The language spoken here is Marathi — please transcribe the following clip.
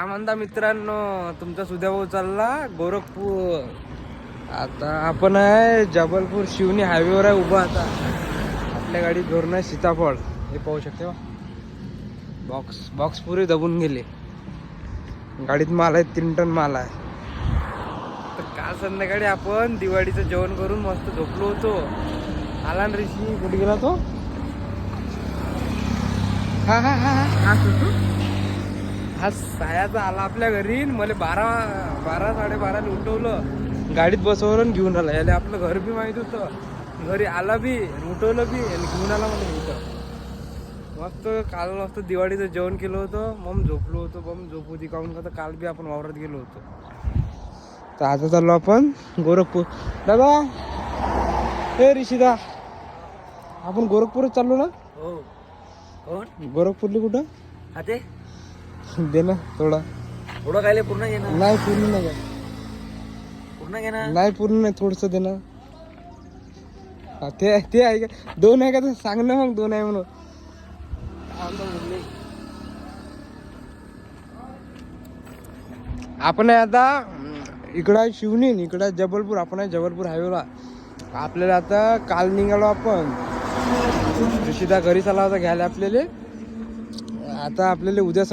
काय म्हणता मित्रांनो, तुमचा सुद्या भाऊ चालला गोरखपूर. आता आपण आहे जबलपूर शिवनी हायवेवर आहे उभा. आता आपल्या गाडीत धोरण आहे सीताफळ. हे पाहू शकते बा, बॉक्स पुरे दबून गेले. गाडीत माल आहे, 3 टन माल आहे. तर काल संध्याकाळी आपण दिवाळीचं जेवण करून मस्त झोपलो होतो. आला ना ऋषी, कुठे गेला तो? हा हा हा हा हा सायाचा आला आपल्या घरी. मला 12-12:30 उठवलं, गाडीत बसवलं आणि घेऊन आला. याला आपलं घर बी माहित होतं, घरी आला बी, उठवलं बी आणि घेऊन आला मला इथं. मस्त काल मस्त दिवाळीचं जेवण केलं होतं. मग झोपलो होतो. झोप होती काहून का, तर काल बी आपण वावरात गेलो होतो. तर आता चाललो आपण गोरखपूर. दादा, हे ऋषिदा, आपण गोरखपूरच चाललो ना? हो. कोण? गोरखपूरली कुठं? हा ते दे ना थोडा. थोडं खायला पूर्ण घे ना. नाही पूर्ण नाही, पूर्ण घे ना. नाही पूर्ण नाही, थोडस दे ना. हा, ते आहे का? 2 आहे का? तर सांग ना मग 2 आहे म्हणून. आपण आहे आता इकडं आहे शिवनी, इकडं आहे जबलपूर. आपण आहे जबलपूर हायवेला. आपल्याला आता काल निघालो आपण. ऋषिदा घरी चालला होता घ्यायला आपल्याला. आता आपल्याला उद्या